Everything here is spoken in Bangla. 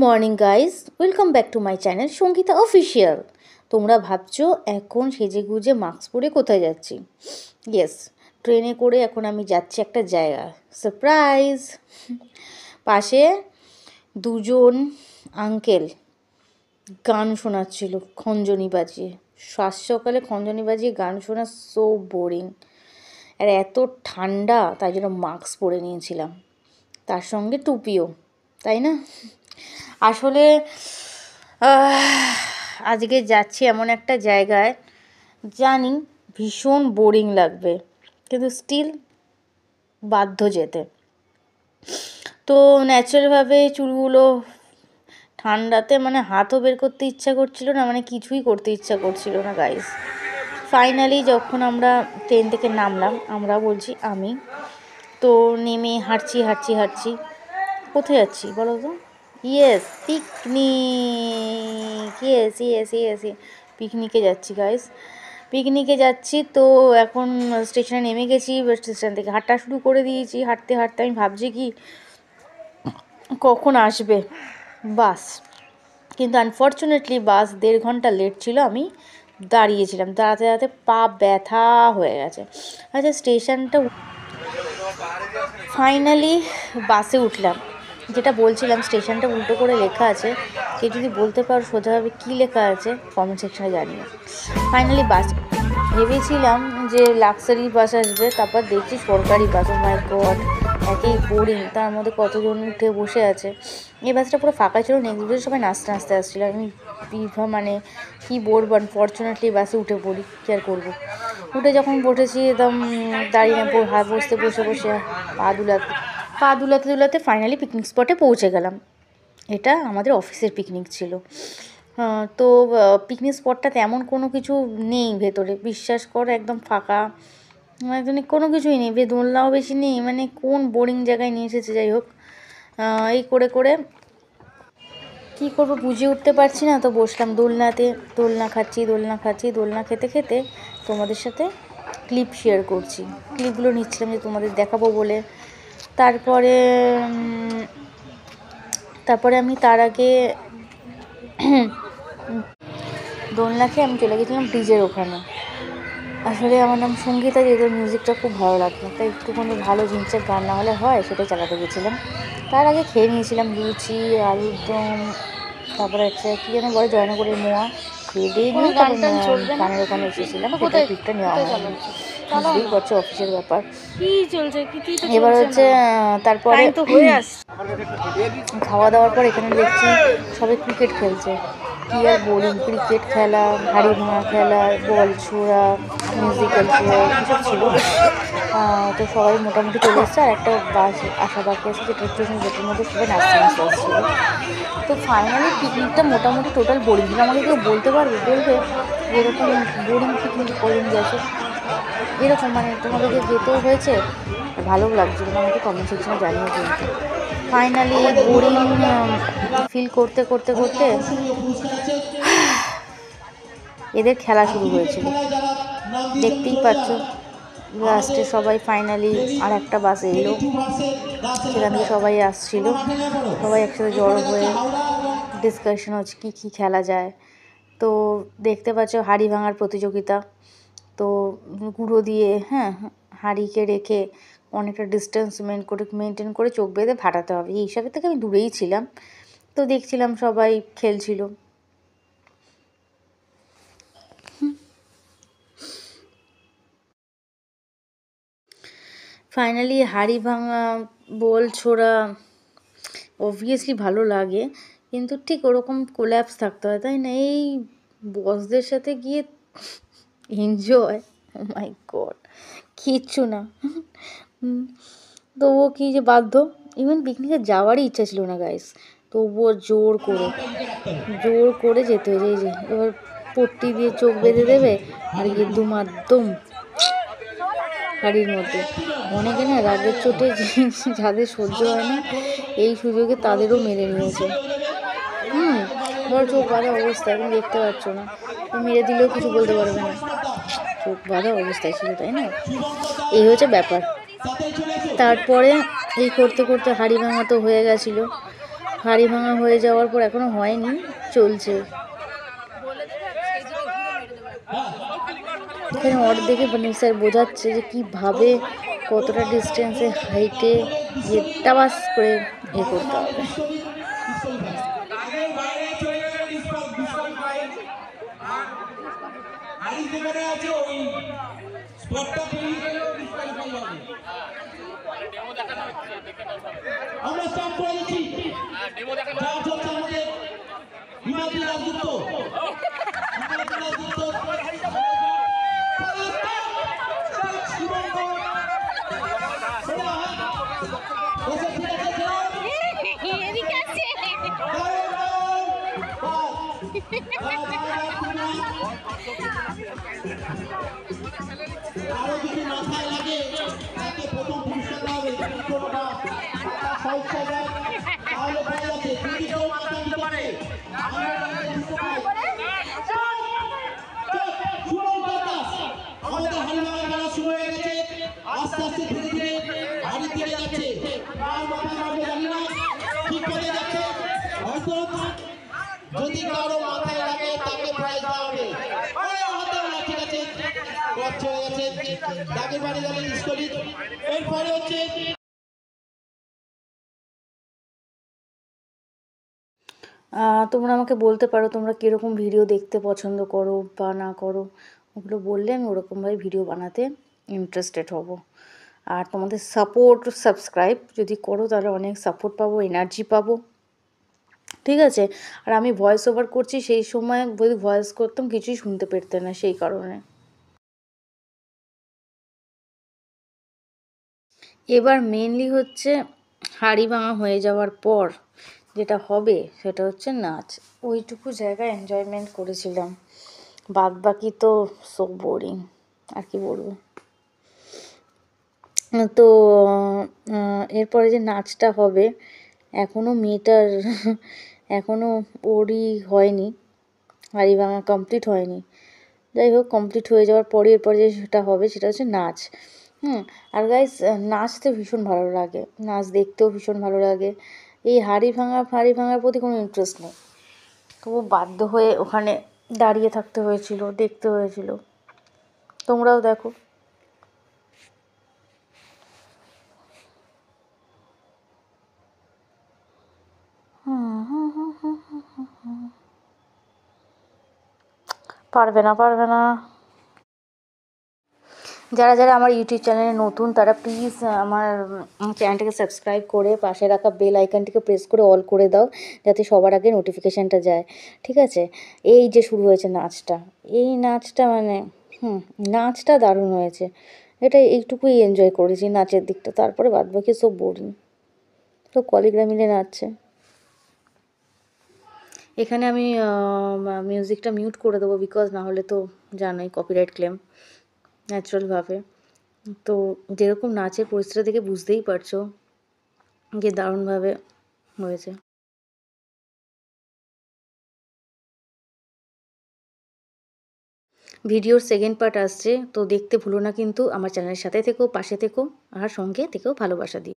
Morning guys, welcome back to my channel Sangeeta official. তোমরা ভাবছো এখন সেজেগুজে মাস্ক পরে কোথায় যাচ্ছি? ইয়েস, ট্রেনে করে এখন আমি যাচ্ছি একটা জায়গায়। সারপ্রাইজ! পাশে দুজন আঙ্কেল গান শোনাচ্ছিল খঞ্জনি বাজিয়ে। সকালে খঞ্জনি বাজিয়ে গান শোনা সো বোরিং। আর এত ঠান্ডা, তাই জন্য মাস্ক পরে নিয়েছিলাম, তার সঙ্গে টুপিও, তাই না? আসলে আজকে যাচ্ছি এমন একটা জায়গায়, জানি ভীষণ বোরিং লাগবে, কিন্তু স্টিল বাধ্য যেতে। তো ন্যাচারালভাবে চুলগুলো ঠান্ডাতে হাতও বের করতে ইচ্ছা করছিল না, কিছুই করতে ইচ্ছা করছিল না গাইস। ফাইনালি যখন আমরা ট্রেন থেকে নামলাম, আমরা বলছি আমি, তো নেমে হাঁটছি। কোথায় যাচ্ছি বলো তো? Yes, picnic. ইয়েস, পিকনিকে যাচ্ছি গাইস, পিকনিকে যাচ্ছি। তো এখন স্টেশনে নেমে গেছি, স্টেশন থেকে হাঁটা শুরু করে দিয়েছি। হাঁটতে আমি ভাবছি কি কখন আসবে বাস, কিন্তু আনফর্চুনেটলি বাস 1.5 ঘন্টা লেট ছিল। আমি দাঁড়িয়েছিলাম, দাঁড়াতে পা ব্যথা হয়ে গেছে। আচ্ছা, স্টেশনটা ফাইনালি বাসে উঠলাম। যেটা বলছিলাম, স্টেশনটা উল্টো করে লেখা আছে। কেউ যদি বলতে পারো সোজাভাবে কী লেখা আছে কমেন্ট সেকশনে জানিও। ফাইনালি বাস, ভেবেছিলাম যে লাক্সারি বাস আসবে, তারপর দেখছি সরকারি বাস। ও মাই গড, একেই বোরিং, তার মধ্যে কতজন উঠে বসে আছে। এই বাসটা পুরো ফাঁকা ছিল, নেক্সট বাসে সবাই নাচতে আসছিলো। আমি কী বলবো, আনফর্চুনেটলি বাসে উঠে পড়ি, কী আর করবো। উঠে যখন বসেছি, একদম দাঁড়িয়ে বসে পা দুলাতে ফাইনালি পিকনিক স্পটে পৌঁছে গেলাম। এটা আমাদের অফিসের পিকনিক ছিল। তো পিকনিক স্পটটা তেমন কোনো কিছু নেই ভেতরে, বিশ্বাস করো, একদম ফাঁকা, কোনো কিছুই নেই, দোলনাও বেশি নেই, কোন বোরিং জায়গায় নিয়ে এসেছে। যাই হোক, এই করে কী করবো বুঝে উঠতে পারছি না। তো বসলাম দোলনাতে, দোলনা খেতে তোমাদের সাথে ক্লিপ শেয়ার করছি। ক্লিপগুলো নিচ্ছিলাম যে তোমাদের দেখাবো বলে। তারপরে আমি তার আগে দোলনা খেয়ে আমি চলে গেছিলাম ব্রিজের ওখানে। আসলে আমার নাম সঙ্গীতা, যেহেতু মিউজিকটা খুব ভালো লাগে, তাই একটুখানি ভালো জিনিসের গান না হলে হয়, সেটাই চালাতে গেছিলাম। তার আগে খেয়ে নিয়েছিলাম লুচি, আলুর দম, তারপরে একটা কী যেন বলে জয়নগরের মোয়া, খেয়ে দিয়ে নিয়ে গানের ওখানে এসেছিলাম। সেটা ক্লিপটা নেওয়া হয়, বুঝতেই পারছো অফিসের ব্যাপার। এবার হচ্ছে তারপরে খাওয়া দাওয়ার পর এখানে দেখছি সবাই ক্রিকেট খেলছে। কী আর বোরিং, ক্রিকেট খেলা, হাড়ি ভাঙা খেলা, বল ছোড়া, মিউজিক্যাল চেয়ার, এসব ছিল। তো সবাই মোটামুটি চলে এসছে, আর একটা বাস আসা বাকি আছে, যেটার মধ্যে সবাই নাচতে আসছিলো। তো ফাইনালি পিকনিকটা মোটামুটি টোটাল বোরিং ছিল। আমাকে কেউ বলবে এরকম বোরিং পিকনিক কদিন গেছে, এরকম তোমাদেরকে যেতেও হয়েছে, ভালোও লাগছিল, আমাকে কমেন্ট সেকশনে জানিয়ে কিন্তু। ফাইনালি বোরিং ফিল করতে এদের খেলা শুরু হয়েছিল, দেখতেই পাচ্ছ। লাস্টে সবাই ফাইনালি আর একটা বাস এলো, সেখান থেকে সবাই আসছিল, সবাই একসাথে জড়ো হয়ে ডিসকাশন হচ্ছে কী খেলা যায়। তো দেখতে পাচ্ছ হাঁড়ি ভাঙার প্রতিযোগিতা। তো গুঁড়ো দিয়ে হাঁড়িকে রেখে অনেকটা ডিস্টেন্স মেনটেন করে চোখ বেঁধে ফাটাতে হবে, এই হিসাবে থেকে আমি দূরেই ছিলাম। তো দেখছিলাম সবাই খেলছিল। ফাইনালি হাঁড়ি ভাঙা, বল ছোড়া অবভিয়াসলি ভালো লাগে, কিন্তু ঠিক ওরকম কোল্যাপস থাকতে হয়, তাই না? এই বসদের সাথে গিয়ে এনজয়, ও মাই গড, কিচ্ছু না। তবুও কি যে বাধ্য, ইভেন পিকনিকে যাওয়ারই ইচ্ছা ছিল না গাইস, তবুও জোর করে যেতে হয়েছে। এই যে এবার পট্টি দিয়ে চোখ বেঁধে দেবে, আর গিয়ে দুমাদ্দম হাড়ির মধ্যে। অনেকে না রাগের চোটে যাদের সহ্য হয় না, এই সুযোগে তাদেরও মেরে নিয়েছে। ধর চোখ বাঁধা অবস্থায়, তুমি দেখতে পাচ্ছ না, মেরে দিলেও কিছু বলতে পারবে না, চোখ বাঁধা অবস্থায় ছিল, তাই না? এই হচ্ছে ব্যাপার। তারপরে এই করতে হাঁড়ি ভাঙা তো হয়ে গেছিলো। হাড়ি ভাঙা হয়ে যাওয়ার পর এখনো হয়নি, চলছে। এখানে অর্ধেকে স্যার বোঝাচ্ছে যে কীভাবে কতটা ডিস্টেন্সে হাইটে টাবাস করে করতে হবে। যদি কারো মাথায় লাগে তাকে প্রাইজ দেওয়া হবে। ঠিক আছে, দাগের বাড়ি গেলে স্কুলে। এরপরে হচ্ছে তোমরা আমাকে বলতে পারো তোমরা কীরকম ভিডিও দেখতে পছন্দ করো বা না করো, ওগুলো বললে আমি ওরকমভাবে ভিডিও বানাতে ইন্টারেস্টেড হব। আর তোমাদের সাপোর্ট, সাবস্ক্রাইব যদি করো তাহলে অনেক সাপোর্ট পাবো, এনার্জি পাবো, ঠিক আছে। আর আমি ভয়েস ওভার করছি, সেই সময় যদি ভয়েস করতাম কিছুই শুনতে পেতে না, সেই কারণে। এবার মেনলি হচ্ছে হাড়ি ভাঙা হয়ে যাওয়ার পর যেটা হবে সেটা হচ্ছে নাচ। ওইটুকু জায়গায় এনজয়মেন্ট করেছিলাম, বাদ বাকি তো সো বোরিং, আর কি বলবো। তো এরপরে যে নাচটা হবে এখনও মেয়েটার এখনও ওরই হয়নি, হাড়ি ভাঙা কমপ্লিট হয়নি। যাই হোক, কমপ্লিট হয়ে যাওয়ার পরে এরপরে যে সেটা হবে সেটা হচ্ছে নাচ। আর গাইস, নাচতে ভীষণ ভালো লাগে, নাচ দেখতেও ভীষণ ভালো লাগে। এই হাড়ি ভাঙার প্রতি কোনো ইন্টারেস্ট নেই, তবু বাধ্য হয়ে ওখানে দাঁড়িয়ে থাকতে হয়েছিল, দেখতে হয়েছিল। তোমরাও দেখো। পারবে না। যারা যারা আমার ইউটিউব চ্যানেলে নতুন তারা প্লিজ আমার চ্যানেলটাকে সাবস্ক্রাইব করে পাশে রাখা বেল আইকনটিকে প্রেস করে অল করে দাও, যাতে সবার আগে নোটিফিকেশানটা যায়, ঠিক আছে। এই যে শুরু হয়েছে নাচটা, এই নাচটা মানে নাচটা দারুণ হয়েছে। এটা এইটুকুই এনজয় করেছি নাচের দিকটা, তারপরে বাদবাকি সব বোরিং। তো কলিগরা মিলে নাচছে। এখানে আমি মিউজিকটা মিউট করে দেবো, বিকজ না হলে তো জানোই কপিরাইট ক্লেম ন্যাচারালভাবে। তো যেরকম নাচের পরিস্থিতি থেকে বুঝতেই পারছো যে দারুণভাবে হয়েছে। ভিডিওর সেকেন্ড পার্ট আসছে, তো দেখতে ভুলো না কিন্তু। আমার চ্যানেলের সাথে থেকো, পাশে থেকো, আর সঙ্গে থেকেও ভালোবাসা দিও।